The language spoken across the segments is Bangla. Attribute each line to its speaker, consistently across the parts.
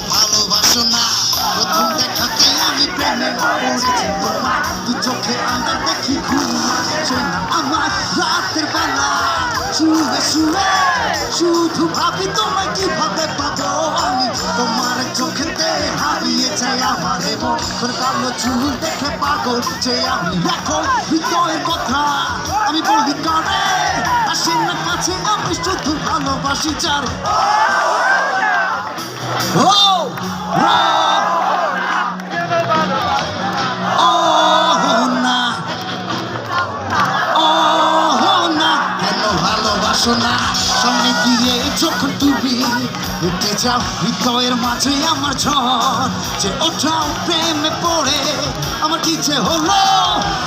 Speaker 1: ভালোবাসো না প্রথম দেখাতে আমি প্রেমে পড়েছি তোমার দু চোখে আন্দার দেখি ঘুম আসছে না আমার রাতের বেলা শুয়ে শুয়ে শুধু ভাবি তোমায় কিভাবে পাবো আমি তোমার চোখেতে হারিয়ে যাই আমার এবং কালো চুল দেখে পাগল যে আমি এখন হৃদয়ের কথা আমি বলি কারে আসেন না কাছে আমি শুধু ভালোবাসি যার না সামনে দিয়ে যখন তুমি উঠে যাও হৃদয়ের মাঝে আমার ঝড় যে ওঠাও প্রেমে পড়ে আমার কি যে হলো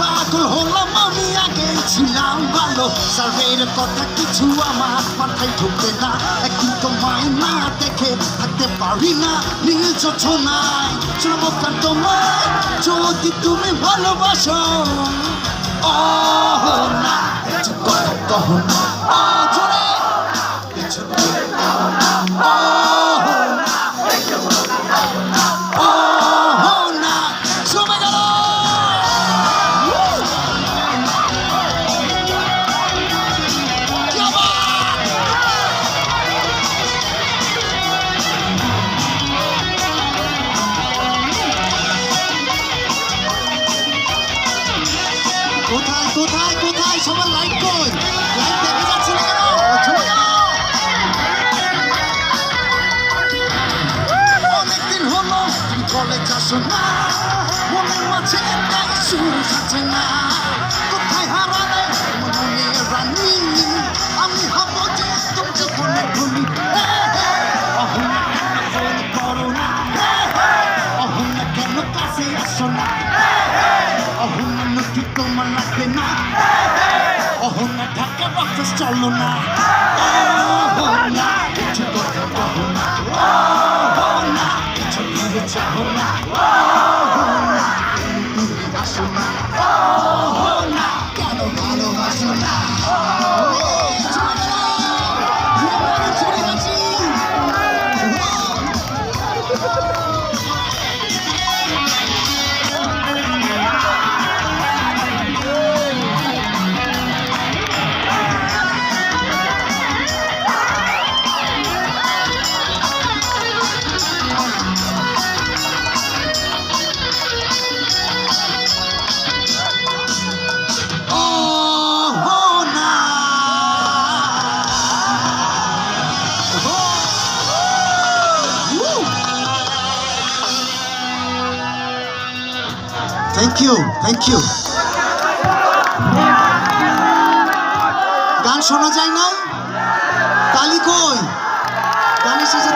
Speaker 1: পাগল হলাম আমি আগে ছিলাম ভালো সার্ভের কথা কিছু আমার মাথায় ঢুকতে না একদিন তোমায় না দেখে থাকতে পারি না নীল যোছনায় শুনবো কার তোমায় যদি তুমি ভালোবাসো ও না কহ না কোথায় কোথায় কোথায় সবার লাইক কই লাইক দেখে যাচ্ছে না কেন চলে গেল অনেকদিন হলো তুমি কলেজ আসো না মনের মাঝে একটাই সুর আছে না কোথায় হারালে মনে রানী আমি হব যে তুমি জীবনে ভুলি অহনা কেন ফোন করো না অহনা কেন কাছে আসো না অহনা নকি তোমার লাগবে না অহনা ঢাকা বাতাস চলো না অহনা কিছু কথা কহো না অহনা কিছু ভেবে চাহো না অহনা তুমি আসো না অহনা কেন ভালোবাসো না থ্যাংক ইউ গান শোনা যায় না তালি কই গানের শেষে